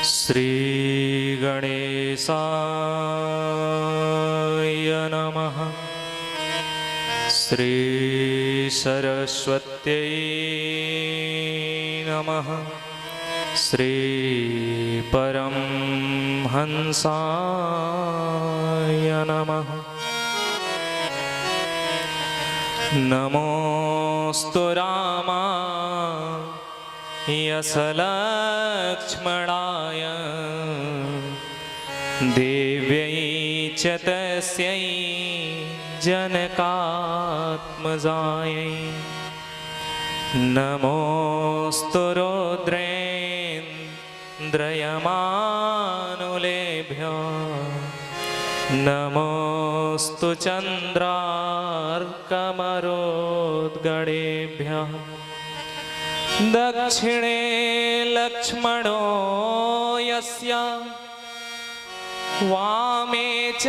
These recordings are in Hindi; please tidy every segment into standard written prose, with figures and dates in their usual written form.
श्री गणेशाय नमः। श्री सरस्वत्यै नमः। श्री परमहंसाय नमः। नमोस्तु रामाय सलक्ष्मणाय देव्यै च तस्यै जनकात्मजायै। नमोस्तु रुद्रेन्द्रयमानुलेभ्यो। नमोस्तु चन्द्रार्कमरुद्गणेभ्यः। दक्षिणे लक्ष्मणो यस्य वामे च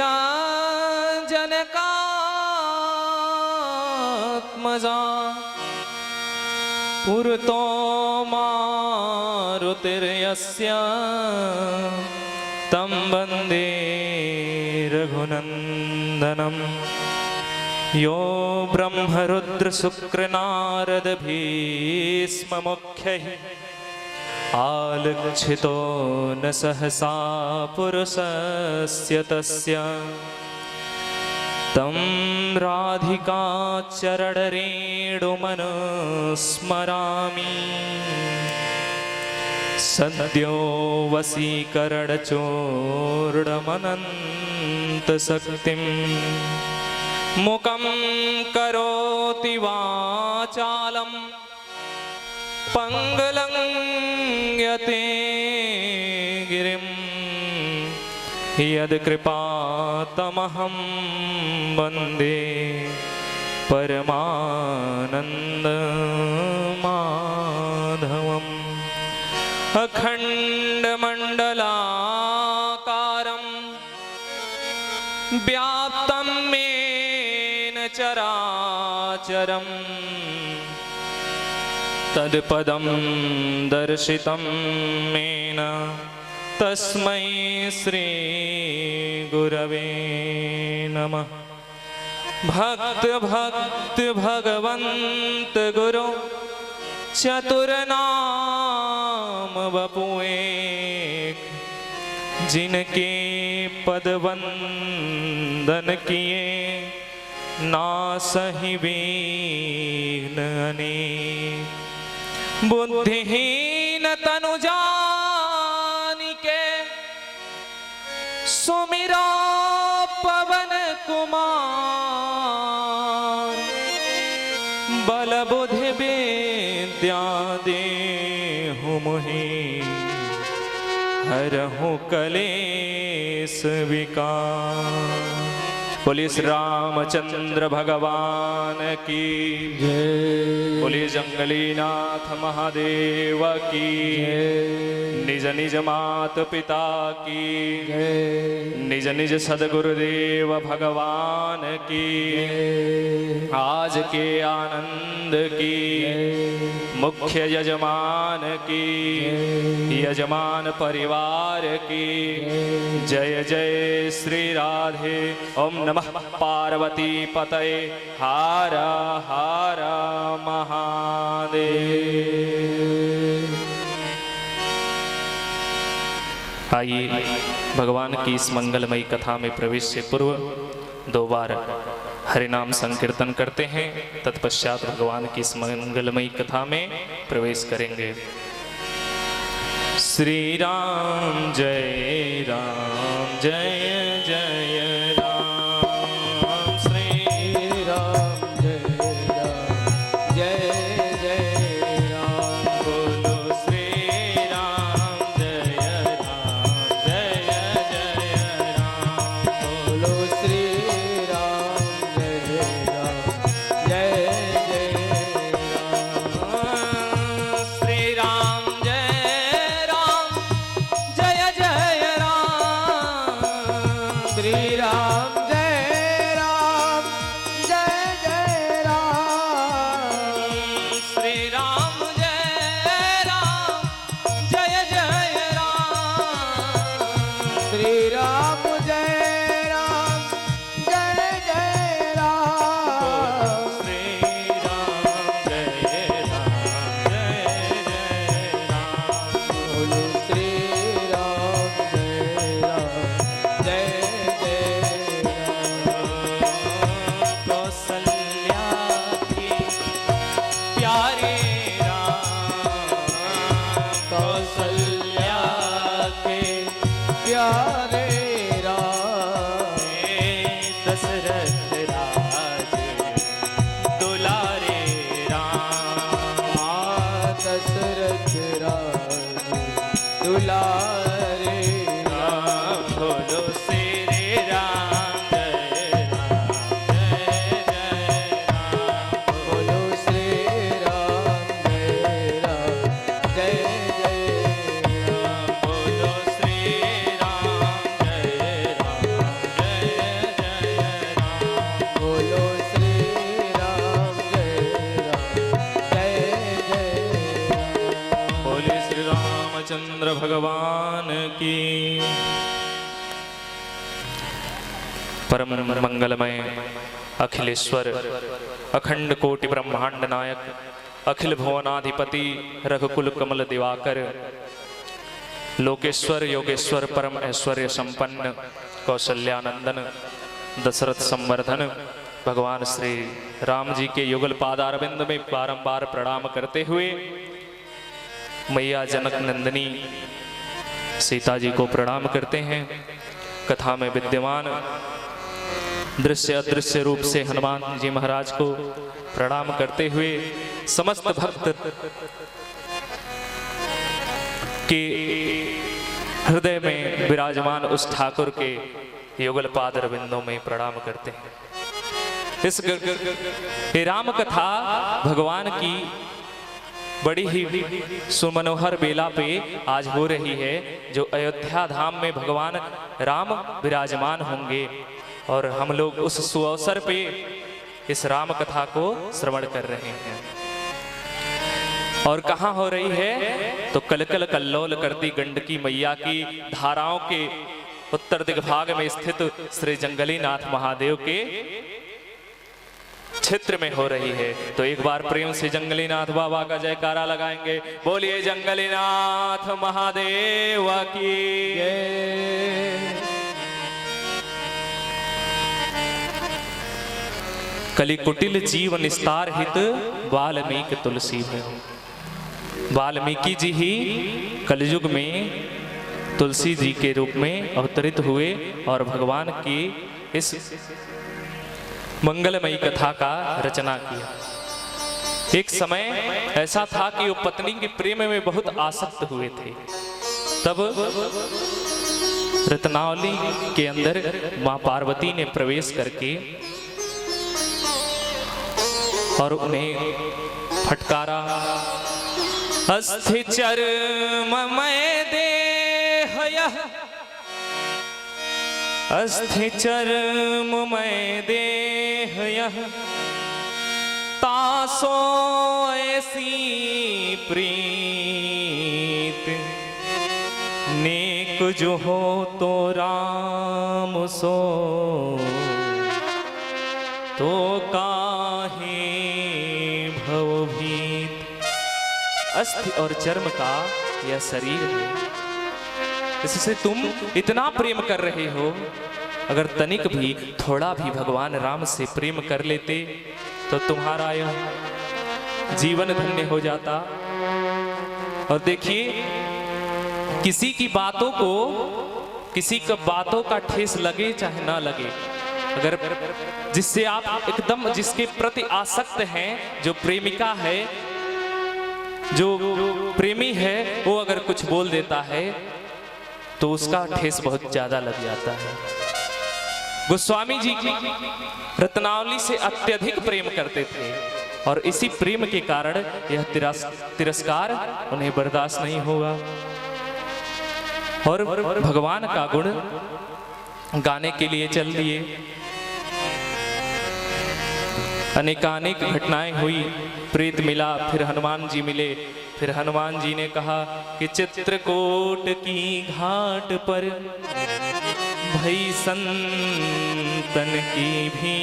जनकात्मजा। पुरतो मारुतिर्यस्य तं वन्दे रघुनन्दनम्। यो ब्रह्मरुद्रशुक्रनारदभीष्ममुख्यैः आलक्षितो न सहसा पुरुषस्य तस्य। तं राधिकाचरणरेणुमनुस्मरामि। सद्यो वशीकरणचूर्णमनन्तशक्तिम्। मुखं करोति वाचालं पंगुलंघयते गिरिं। यत्कृपातमहं वन्दे परमानन्दमाधवम्। अखण्डमण्डलाकारं व्याप्तं येन चराचरं। तत्पदं दर्शितं येन तस्मै श्री गुरवे नमः। भक्त भगवंत गुरु चतुरनाम वपु एक। जिनके पद वंदन किए नासहि विघ्न अनेक। बुद्धिहीन तनु जानिके सुमिरा पवन कुमार। बल बुद्धि विद्या देहु मोहि हरहु कलेश विकार। बोलिए श्री रामचंद्र भगवान की जय। बोलिए जंगलीनाथ महादेव की जय। निज निज मात पिता की जय। निज निज सदगुरुदेव भगवान की जय। आज के आनंद की जय। मुख्य यजमान की जय। यजमान परिवार की जय। जय श्री राधे। ओम नमः पार्वती पतये हर हर महादेव। आइए भगवान की इस मंगलमयी कथा में प्रवेश से पूर्व 2 बार हरिनाम संकीर्तन करते हैं। तत्पश्चात भगवान की इस मंगलमयी कथा में प्रवेश करेंगे। श्री राम जय जय जय राम। जय दुलारे राम बोलो श्री राम जय राम जय जय राम बोलो श्री राम जय राम जय जय राम बोलो श्री राम जय राम जय जय राम बोलो श्री राम जय राम जय जय बोले श्री रामचंद्र भगवान की। परम मंगलमय अखिलेश्वर अखंड कोटि ब्रह्मांड नायक अखिल भुवनाधिपति रघुकुल कमल दिवाकर लोकेश्वर योगेश्वर परम ऐश्वर्य संपन्न कौशल्यानंदन दशरथ संवर्धन भगवान श्री राम जी के युगल पादारविंद में बारंबार प्रणाम करते हुए मैया जनक नंदिनी सीता जी को प्रणाम करते हैं। कथा में विद्यमान दृश्य अदृश्य रूप से हनुमान जी महाराज को प्रणाम करते हुए समस्त भक्त के हृदय में विराजमान उस ठाकुर के युगल पाद रविंदों में प्रणाम करते हैं। इस राम कथा भगवान की बड़ी ही सुमनोहर बेला पे आज हो रही है, जो अयोध्या धाम में भगवान राम विराजमान होंगे और हम लोग उस सुअवसर पे इस राम कथा को श्रवण कर रहे हैं। और कहाँ हो रही है तो कलकल कल्लोल करती गंडकी मैया की धाराओं के उत्तर दिग्भाग में स्थित श्री जंगलीनाथ महादेव के क्षेत्र में हो रही है। तो एक बार प्रेम से जंगलीनाथ बाबा का जयकारा लगाएंगे। बोलिए जंगलीनाथ महादेव की जय। कलि कुटिल जीव निस्तार हित वाल्मीकि तुलसी है। वाल्मीकि जी ही कलयुग में तुलसी जी के रूप में अवतरित हुए और भगवान की इस मंगलमयी कथा का रचना किया। एक समय ऐसा था कि वो पत्नी के प्रेम में बहुत आसक्त हुए थे। तब रत्नावली के अंदर मां पार्वती ने प्रवेश करके और उन्हें फटकारा। अस्थि चर्ममय देह यह अस्थि चर्ममय देह यह तासो ऐसी प्रीत नेक जो हो तो राम सो तो काहे भवभीत। अस्थि और चर्म का यह शरीर है, इससे तुम इतना प्रेम कर रहे हो। अगर तनिक भी थोड़ा भी भगवान राम से प्रेम कर लेते तो तुम्हारा यह जीवन धन्य हो जाता। और देखिए, किसी की बातों को, किसी का बातों का ठेस लगे चाहे ना लगे, अगर जिससे आप एकदम जिसके प्रति आसक्त हैं, जो प्रेमिका है, जो प्रेमी है, वो अगर कुछ बोल देता है तो उसका ठेस बहुत ज्यादा लग जाता है। गोस्वामी जी रत्नावली से अत्यधिक प्रेम करते थे और इसी प्रेम के कारण यह तिरस्कार उन्हें बर्दाश्त नहीं हुआ और भगवान का गुण गाने के लिए चल दिए। अनेकानेक घटनाएं हुई। प्रेत मिला, फिर हनुमान जी मिले। फिर हनुमान जी ने कहा कि चित्रकूट की घाट पर भई संतन की भी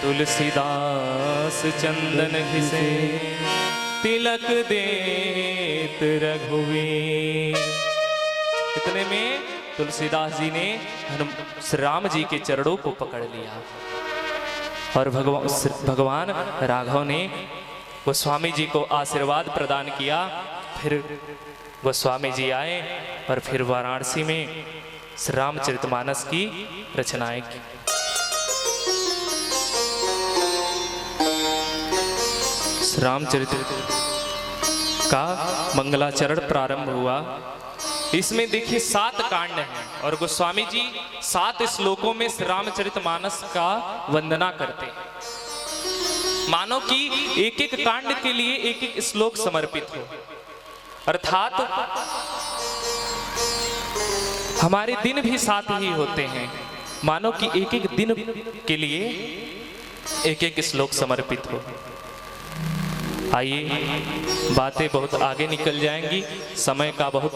तुलसीदास चंदन घिसे तिलक देत रघुवीर। इतने में तुलसीदास जी ने श्री राम जी के चरणों को पकड़ लिया और भगवान राघव ने गोस्वामी जी को आशीर्वाद प्रदान किया। फिर गोस्वामी जी आए और फिर वाराणसी में श्री रामचरितमानस की रचनाएं की। श्री रामचरित का मंगलाचरण प्रारंभ हुआ। इसमें देखिए 7 कांड हैं और गोस्वामी जी 7 श्लोकों में श्री रामचरितमानस का वंदना करते हैं। मानो कि एक एक कांड के लिए एक एक श्लोक समर्पित हो, अर्थात हमारे दिन भी 7 ही होते हैं। मानो कि एक एक दिन के लिए एक एक श्लोक समर्पित हो। आइए, बातें बहुत आगे निकल जाएंगी, समय का बहुत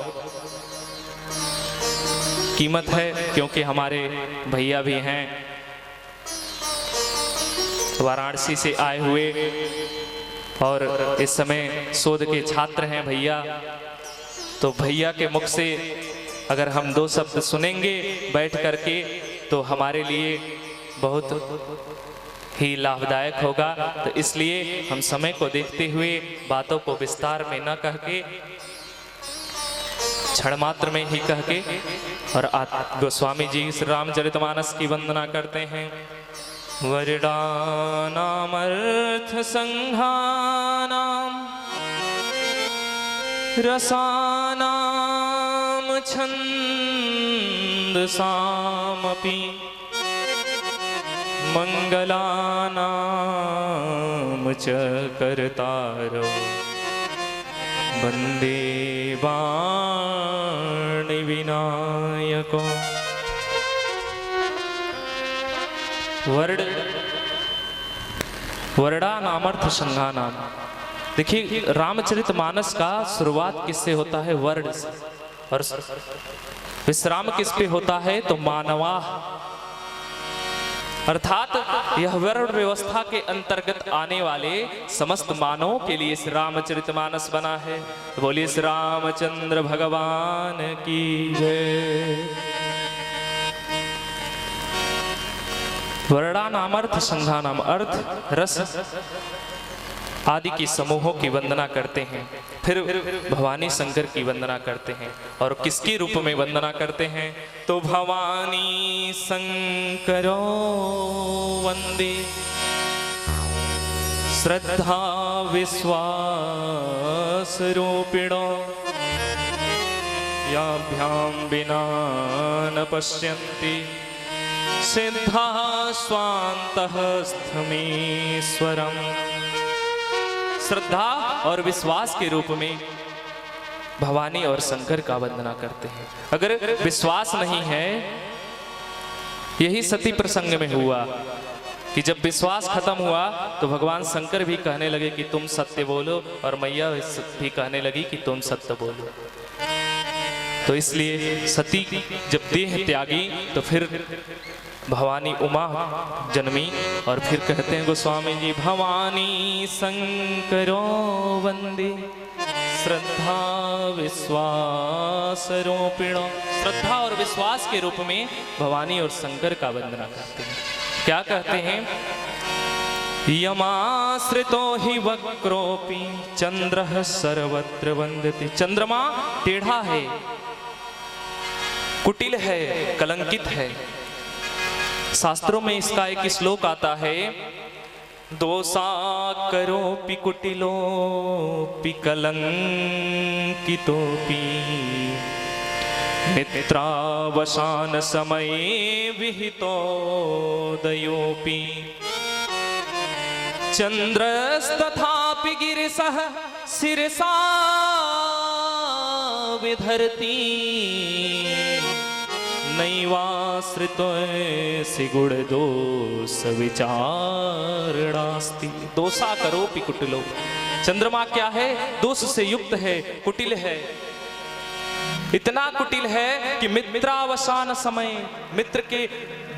कीमत है, क्योंकि हमारे भैया भी हैं वाराणसी से आए हुए और इस समय शोध के छात्र हैं भैया। तो भैया के मुख से अगर हम 2 शब्द सुनेंगे बैठ करके तो हमारे लिए बहुत ही लाभदायक होगा। तो इसलिए हम समय को देखते हुए बातों को विस्तार में न कह के, क्षण मात्र में ही कह के, और गोस्वामी जी श्री रामचरितमानस की वंदना करते हैं। वर्णानामर्थ संघानाम रसानाम छंदसामपि मंगलानाम च कर्तारो वंदे वाणी विनायको। वर्णानामर्थ संघानाम। देखिए, रामचरितमानस का शुरुआत किससे होता है? वर्ण से, और विश्राम किस पे होता है? तो मानवा, अर्थात यह वर्ण व्यवस्था के अंतर्गत आने वाले समस्त मानवों के लिए श्री रामचरितमानस बना है। बोलिए श्री रामचंद्र भगवान की जय। वर्णानामर्थ संघानाम, अर्थ रस आदि की समूहों की वंदना करते हैं। फिर भवानी शंकर की वंदना करते हैं। और किसके रूप में वंदना करते हैं? तो भवानी शंकरो वंदे श्रद्धा विश्वास रूपिणो याभ्याम बिना न पश्यन्ति सिद्धा स्वान्तः स्थमीश्वरम। श्रद्धा और विश्वास के रूप में भवानी और शंकर का वंदना करते हैं। अगर विश्वास नहीं है, यही सती प्रसंग में हुआ कि जब विश्वास खत्म हुआ तो भगवान शंकर भी कहने लगे कि तुम सत्य बोलो, और मैया भी कहने लगी कि तुम सत्य बोलो। तो इसलिए सती जब देह त्यागी तो फिर भवानी उमा जन्मी। और फिर कहते हैं गोस्वामी जी, भवानी शंकरो वंदे श्रद्धा विश्वास रूपिणो। श्रद्धा और विश्वास के रूप में भवानी और शंकर का वंदना करते हैं। क्या कहते हैं? यमाश्रितो हि वक्रोपि चंद्रः सर्वत्र वंदति। चंद्रमा टेढ़ा है, कुटिल है, कलंकित है। शास्त्रों में इसका एक श्लोक आता है, दोषा करोपि कुटिलोपि कलंकितोपि निद्रावसान समये विहितोदयोपि चंद्रस्तथापि गिरिशः शिरसा विधरति नैवाश्रितोऽसि गुणदोष विचारणास्ति। दोषा करोपि कुटिलो। चंद्रमा क्या है? दोष से युक्त है, कुटिल है। इतना कुटिल है कि मित्रावसान समय, मित्र के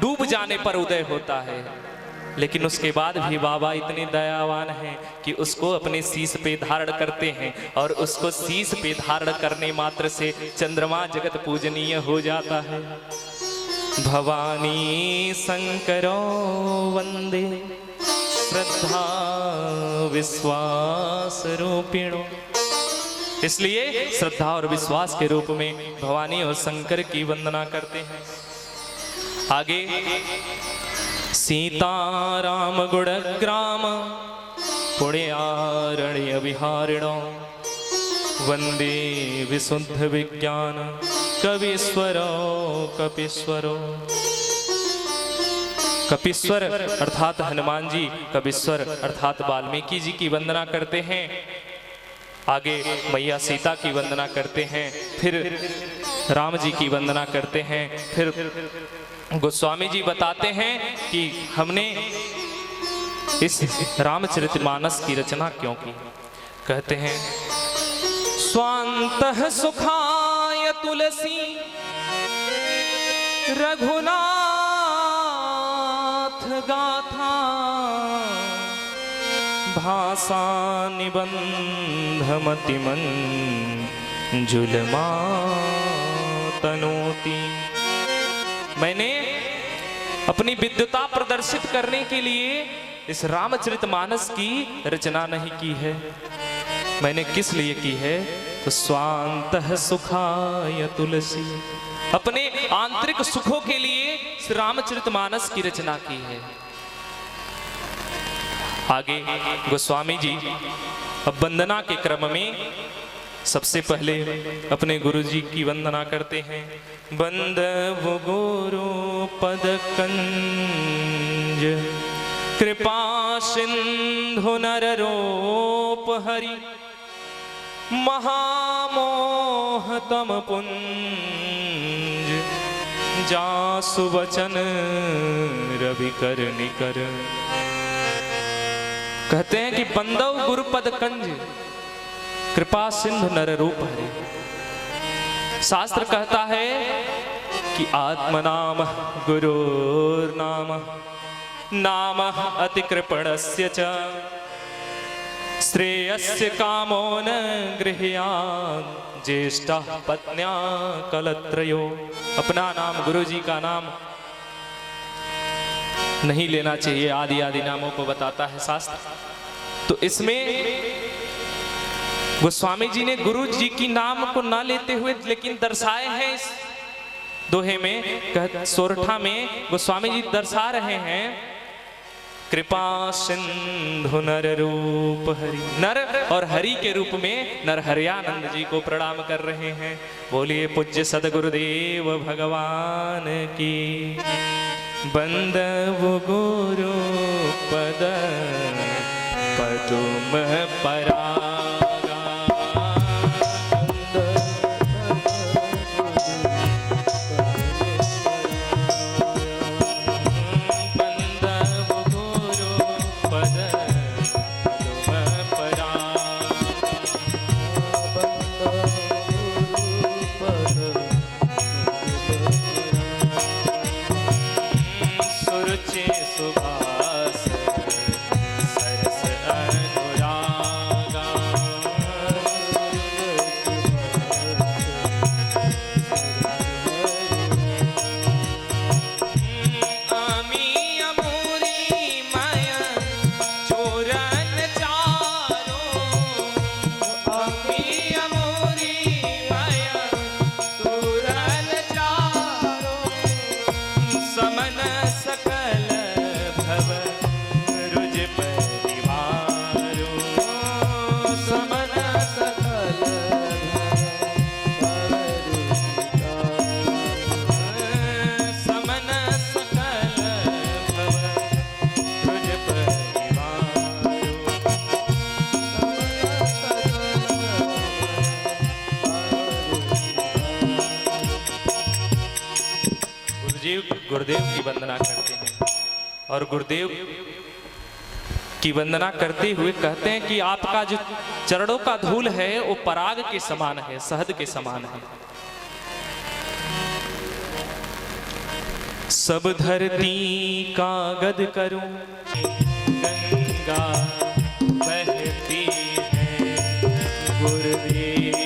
डूब जाने पर उदय होता है। लेकिन उसके बाद भी बाबा इतने दयावान हैं कि उसको अपने शीश पे धारण करते हैं, और उसको शीश पे धारण करने मात्र से चंद्रमा जगत पूजनीय हो जाता है। भवानी शंकरो वंदे श्रद्धा विश्वास रूपिणो। इसलिए श्रद्धा और विश्वास के रूप में भवानी और शंकर की वंदना करते हैं। आगे सीताराम गुणग्राम पुण्यारण्य विहारिणो वंदे विशुद्ध विज्ञान कवीश्वरो कपीश्वरो। कपीश्वर अर्थात हनुमान जी, कवीश्वर अर्थात वाल्मीकि जी की वंदना करते हैं। आगे मैया सीता की वंदना करते हैं, फिर राम जी की वंदना करते हैं, फिर गोस्वामी जी बताते हैं कि हमने इस रामचरितमानस की रचना क्यों की। कहते हैं स्वांतः सुखाय तुलसी रघुनाथ गाथा भाषा निबंधमतिमन जुलमा तनोती। मैंने अपनी विद्वता प्रदर्शित करने के लिए इस रामचरितमानस की रचना नहीं की है। मैंने किस लिए की है? तो स्वांतः सुखाय तुलसी, अपने आंतरिक सुखों के लिए इस रामचरितमानस की रचना की है। आगे गोस्वामी जी अब वंदना के क्रम में सबसे पहले अपने गुरु जी की वंदना करते हैं। बंदव गुरु पद कंज कृपा सिंधु नर रूप हरि महामोह तम पुंज जासु वचन रवि कर निकर। कहते हैं कि बंदव गुरुपद कंज कृपा सिंधु नर रूप हरि। शास्त्र कहता है कि आत्मनाम गुरुर्नाम नाम अतिकृपणस्य च श्रेयस्य कामो न गृह्यात् ज्येष्ठः पत्न्या कलत्रयो। अपना नाम, गुरु जी का नाम नहीं लेना चाहिए, आदि आदि नामों को बताता है शास्त्र। तो इसमें गोस्वामी जी ने गुरु जी की नाम को ना लेते हुए लेकिन दर्शाए हैं इस दोहे में, सोरठा में गोस्वामी जी दर्शा रहे हैं कृपा सिंधु नर रूप हरि। नर और हरि के रूप में नरहरियानंद जी को प्रणाम कर रहे हैं। बोलिए पूज्य सदगुरुदेव भगवान की। बंदव गुरु पद पदुम परागा। गुरुदेव की वंदना करते हैं और गुरुदेव की वंदना करते हुए कहते हैं कि आपका जो चरणों का धूल है वो पराग के समान है, शहद के समान है। सब धरती का गद करूं गंगा बहती है गुरुदेव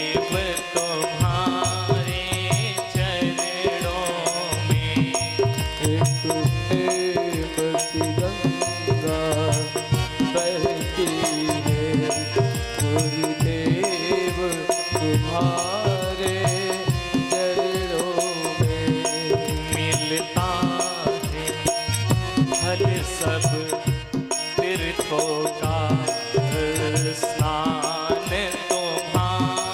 तीर्थों का स्नान तुम्हारे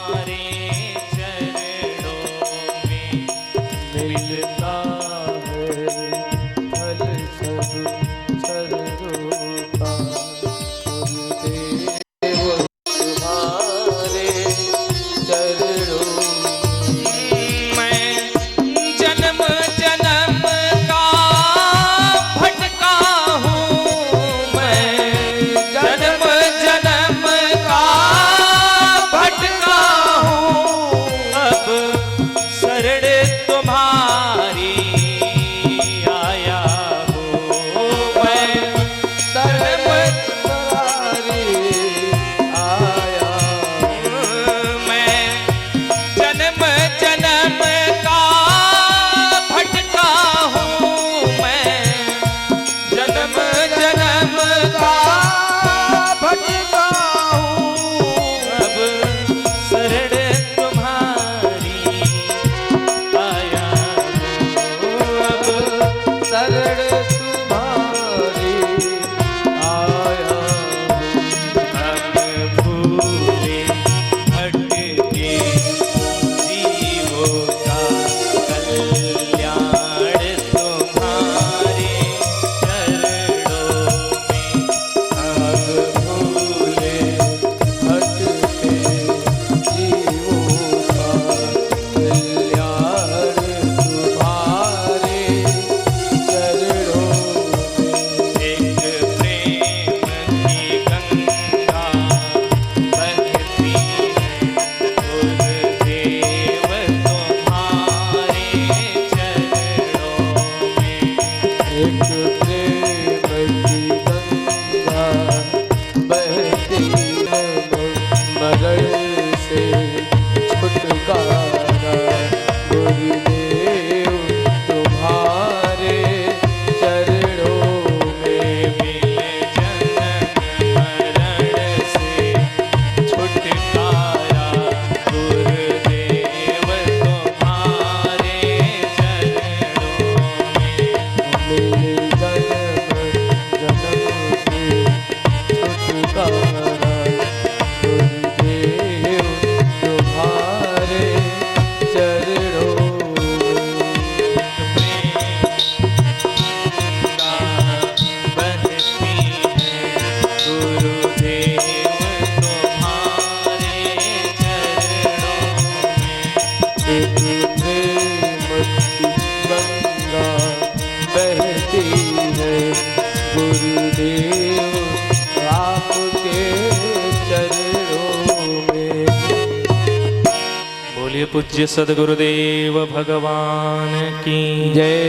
पूज्य सद्गुरुदेव भगवान की जय।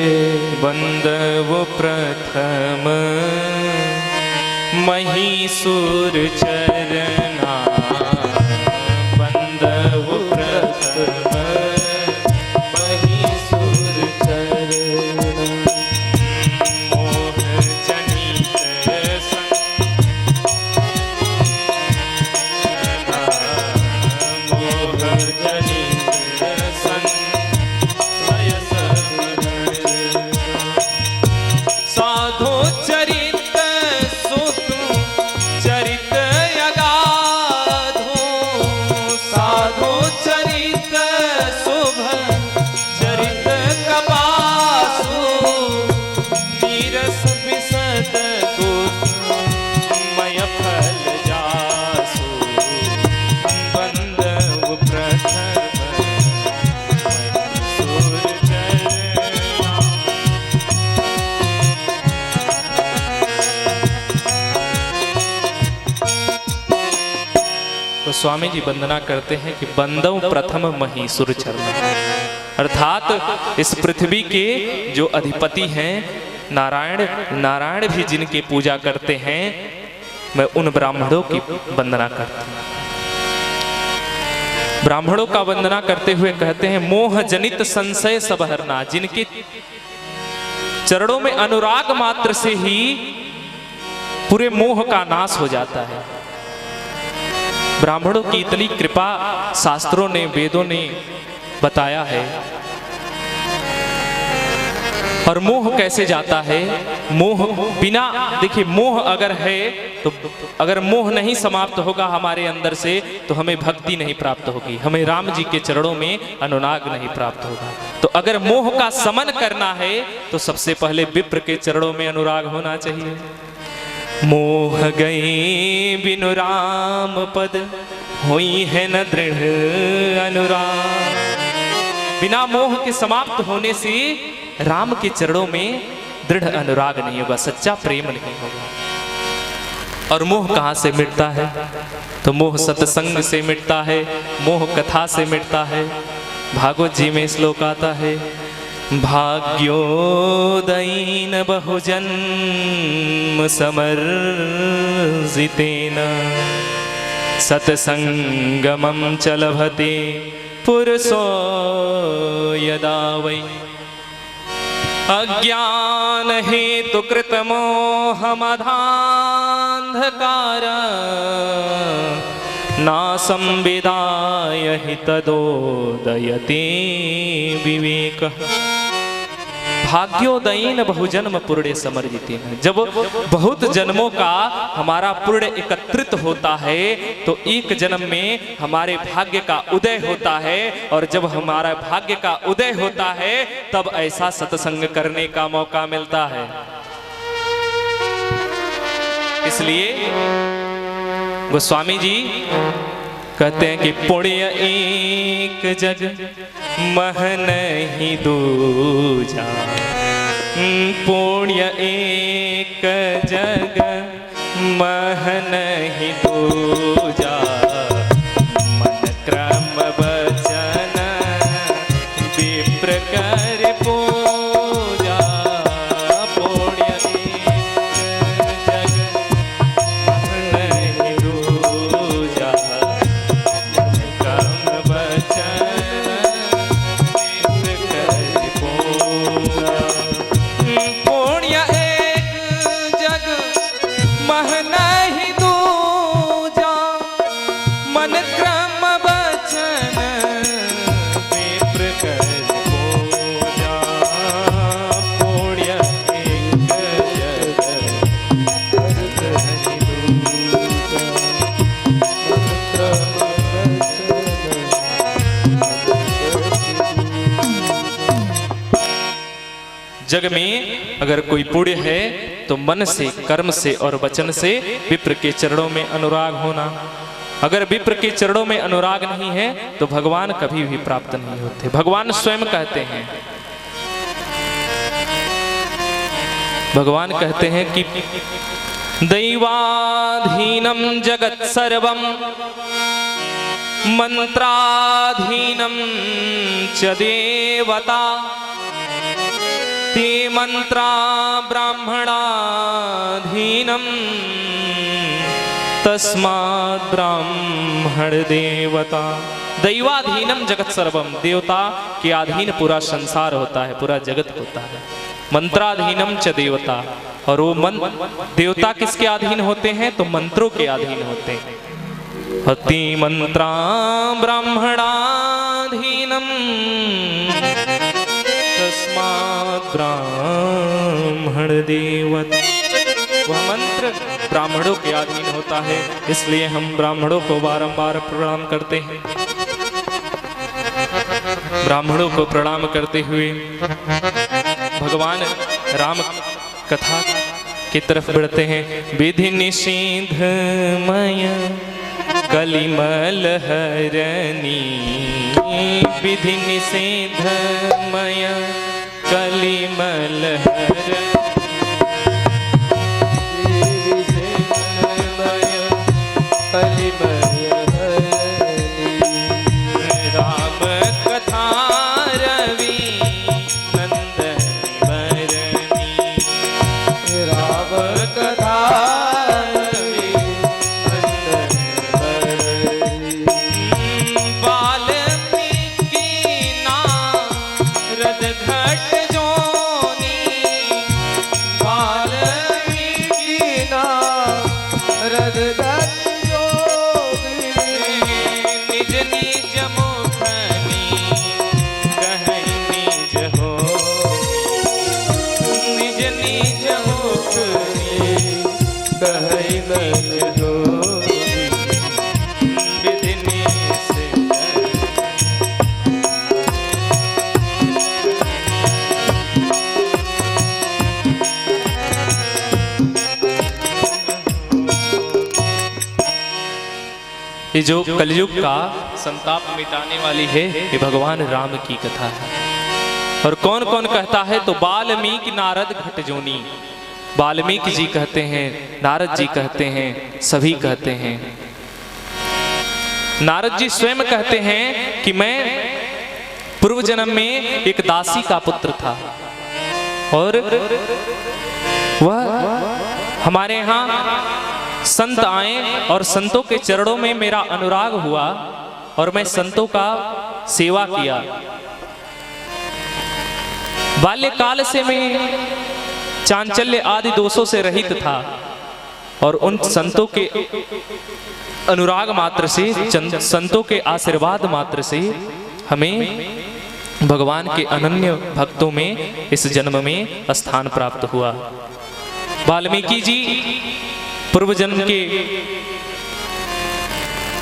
बंदव प्रथम महीसुर चरना, बंदव प्रथम महीसुर चरण, मोह जनित मोह जनित संशय समरण, साधु चरित सुख चरित अगाधो, साधु चरित शुभ चरित कपासु, नीरस विशद मय फल जासु, बंदव प्रथम महीसुर चरना। तो स्वामी जी वंदना करते हैं कि बंदव प्रथम महीसुर चरण, अर्थात इस पृथ्वी के जो अधिपति हैं नारायण भी जिनकी पूजा करते हैं, मैं उन ब्राह्मणों की वंदना करता हूं। ब्राह्मणों का वंदना करते हुए कहते हैं मोह जनित संशय सब हरना, जिनके चरणों में अनुराग मात्र से ही पूरे मोह का नाश हो जाता है। ब्राह्मणों की इतनी कृपा शास्त्रों ने वेदों ने बताया है। और मोह कैसे जाता है? मोह बिना, देखिए मोह अगर है तो अगर मोह नहीं समाप्त होगा हमारे अंदर से तो हमें भक्ति नहीं प्राप्त होगी, हमें राम जी के चरणों में अनुराग नहीं प्राप्त होगा। तो अगर मोह का समन करना है तो सबसे पहले विप्र के चरणों में अनुराग होना चाहिए। मोह गए बिनु राम पद हुई है न दृढ़ अनुराग, बिना मोह के समाप्त होने से राम के चरणों में दृढ़ अनुराग नहीं होगा, सच्चा प्रेम नहीं होगा। और मोह कहाँ से मिटता है? तो मोह सत्संग से मिटता है, मोह कथा से मिटता है। भागवत जी में श्लोक आता है, भाग्योदयीन बहुजन्म समर्जितेन सत्संगमं च लभते पुरुषो यदा वै अज्ञान हेतु कृत मोहमधान्धकार नासं वेदाय हि तदोदयते विवेकः। भाग्योदयीन बहुजन्म पुण्य समर्जितेन, जब बहुत जन्मों का हमारा पुण्य एकत्रित होता है तो एक जन्म में हमारे भाग्य का उदय होता है, और जब हमारा भाग्य का उदय होता है तब ऐसा सत्संग करने का मौका मिलता है। इसलिए गोस्वामी जी कहते हैं कि पुण्य एक जग मह नहीं दूजा, पुण्य एक जग मह नहीं दूजा, मन क्रम वचन विप्र कर पूजा, पुण्य एक जग मह नहीं दूजा, जग में अगर कोई पुण्य है तो मन से, कर्म से और वचन से विप्र के चरणों में अनुराग होना। अगर विप्र के चरणों में अनुराग नहीं है तो भगवान कभी भी प्राप्त नहीं होते। भगवान स्वयं कहते हैं, भगवान कहते हैं कि दैवाधीनम जगत सर्वम मंत्राधीनं च देवता ते मंत्रा ब्राह्मणाधीनं तस्मात् ब्राह्मण देवता। दैवाधीनम जगत सर्वम, देवता के अधीन पूरा संसार होता है, पूरा जगत होता है। मंत्राधीनम च देवता, और वो देवता किसके अधीन होते हैं? तो मंत्रों के अधीन होते हैं। अति मंत्रा ब्राह्मणाधीनम तस्मात् ब्राह्मण देवता। वह मंत्र ब्राह्मणों के अधीन होता है, इसलिए हम ब्राह्मणों को बारंबार प्रणाम करते हैं। ब्राह्मणों को प्रणाम करते हुए भगवान राम कथा की तरफ बढ़ते हैं। विधि निषेधमय कलिमल हरणी, विधि निषेधमय कलिमल हरणी, राम कथा रवि नंदन बरनी, राम कथा रवि नंदन बरनी। वाल्मीकि नारद घट जोनी, वाल्मीकि नारद घट निज निज मुखनी कहै निज हो, निज निज मुखनी कहै निज हो। विधि निषेध ये जो कलयुग का संताप मिटाने वाली है, ये भगवान राम की कथा है। और कौन कौन कहता है? तो वाल्मीकि नारद घट जोनी, वाल्मीकि जी कहते हैं, नारद जी कहते हैं, सभी कहते हैं। नारद जी स्वयं कहते हैं कि मैं पूर्व जन्म में एक दासी का पुत्र था, और वह हमारे यहाँ संत आए और संतों के चरणों में मेरा अनुराग हुआ, और मैं संतों का सेवा किया। बाल्यकाल से मैं चांचल्य आदि दोषों से रहित था, और उन संतों के अनुराग मात्र से, संतों के आशीर्वाद मात्र से हमें भगवान के अनन्य भक्तों में इस जन्म में स्थान प्राप्त हुआ। वाल्मीकि जी पूर्व जन्म के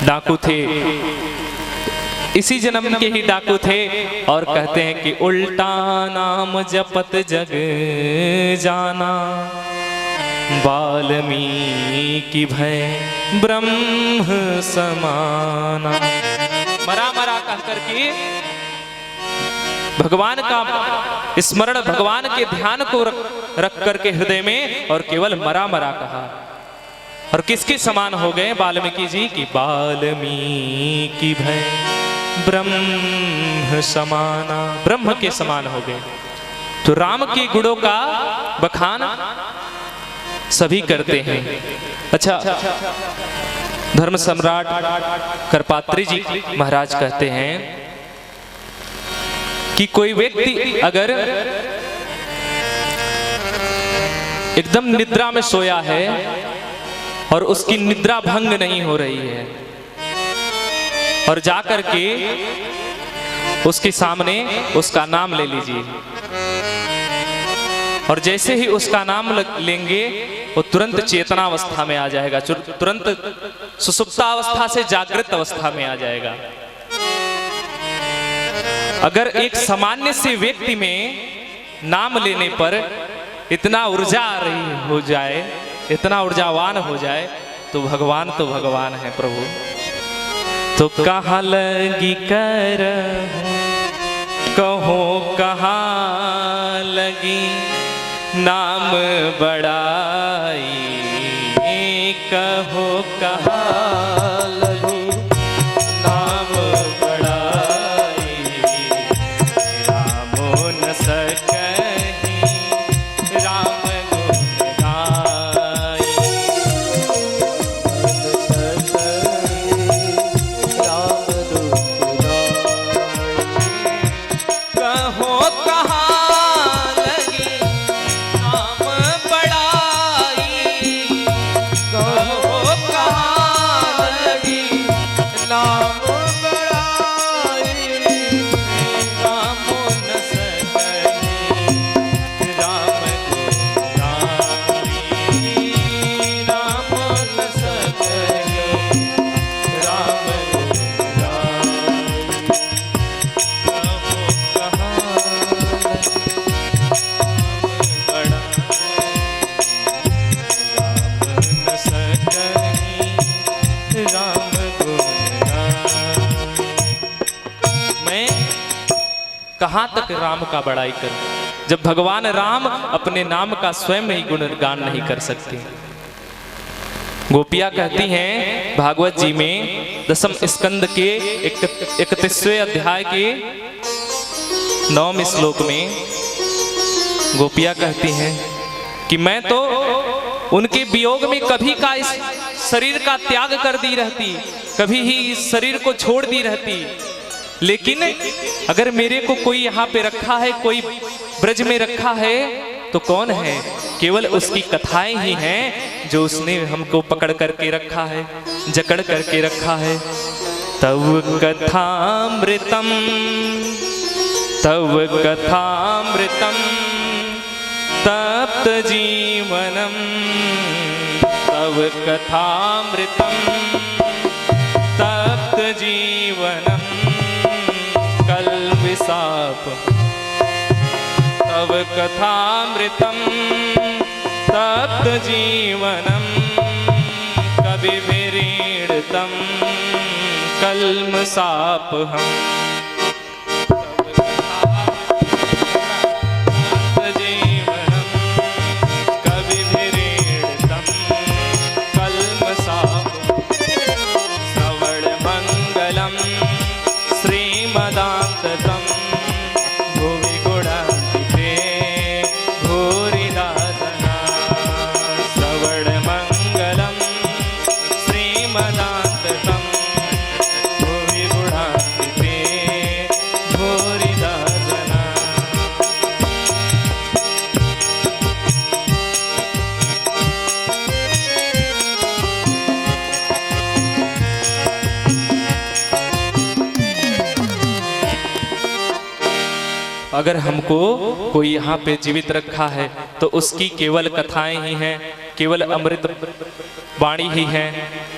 डाकू थे, इसी जन्म के ही डाकू थे, और कहते हैं कि उल्टा नाम जपत जग जाना, वाल्मीकि भय ब्रह्म समाना। मरा मरा कह करके भगवान का स्मरण, भगवान के ध्यान को रख करके हृदय में, और केवल मरा मरा कहा। और किसके समान हो गए वाल्मीकि जी की? वाल्मीकि भय ब्रह्म समाना, ब्रह्म के समान हो गए। तो राम के गुणों का बखान सभी करते हैं। अच्छा, धर्म सम्राट करपात्री जी महाराज कहते हैं कि कोई व्यक्ति अगर एकदम निद्रा में सोया है और उसकी निद्रा भंग नहीं हो रही है, और जाकर के उसके सामने उसका नाम ले लीजिए, और जैसे ही उसका नाम लेंगे वो तुरंत चेतनावस्था में आ जाएगा, तुरंत सुसुप्तावस्था से जागृत अवस्था में आ जाएगा। अगर एक सामान्य से व्यक्ति में नाम लेने पर इतना ऊर्जा आ रही हो जाए, इतना ऊर्जावान हो जाए, तो भगवान है प्रभु। तो कहाँ लगी कर कहो, कहाँ लगी नाम बड़ाई, कहो कहाँ लगी नाम नाम बड़ाई राम न सकहि राम गुणारी राम न सकहि राम गुणारी मैं कहाँ तक राम का बड़ाई करूं जब भगवान राम अपने नाम का स्वयं ही गुणगान नहीं कर सकते। गोपियां कहती हैं भागवत जी में दसम स्कंद के 31वें अध्याय के 9वें श्लोक में गोपियां कहती हैं कि मैं तो उनके वियोग में कभी का इस शरीर का त्याग कर दी रहती, कभी ही इस शरीर को छोड़ दी रहती, लेकिन अगर मेरे को कोई यहाँ पे रखा है, कोई ब्रज में रखा है तो कौन है? केवल उसकी कथाएं ही हैं जो उसने हमको पकड़ करके रखा है, जकड़ करके रखा है। तव कथामृतम तव कथामृतम तप्त जीवनम तव कथामृतम तप्त जीवनम कल्विषाप तव कथामृतम तप्त जीवनम कविभिरीडितम कल्मषाप हम अगर हमको कोई यहाँ पे जीवित रखा है तो उसकी केवल कथाएं ही हैं, केवल अमृत वाणी ही है।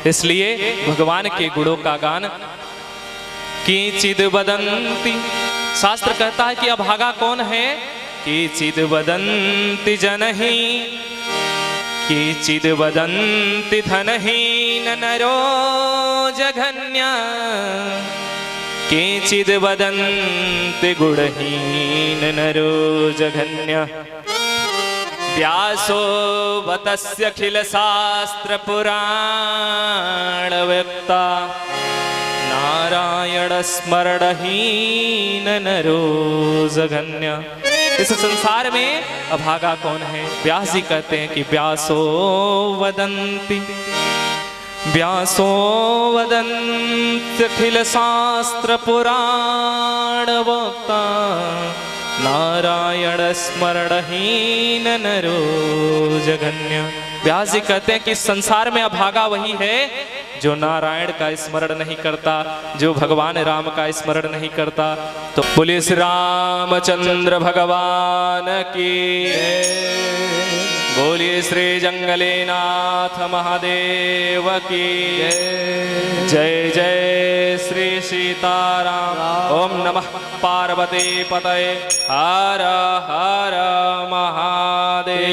इसलिए भगवान के गुणों का गान कीचिद वदन्ति, शास्त्र कहता है कि अभागा कौन है? कीचिद वदन्ति जनहि कीचिद वदन्ति धनहीन नरो जघन्य केचिद वदन्ति गुणहीन नरो जघन्य व्यासो वतस्यखिल शास्त्र पुराण व्यक्ता नारायण स्मरणहीन नरो जघन्य। इस संसार में अभागा कौन है? व्यास जी कहते हैं कि व्यासो वदन्त्यखिल शास्त्र पुराण वक्ता नारायण स्मरणहीन नरो जघन्य। व्यास जी कहते हैं कि संसार में अभागा वही है जो नारायण का स्मरण नहीं करता, जो भगवान राम का स्मरण नहीं करता। तो बोलिए श्री रामचंद्र भगवान की, बोलिए श्री जंगले नाथ महादेव की जय। जय श्री सीताराम। ओम नमः पार्वती पतये हर हर महादेव।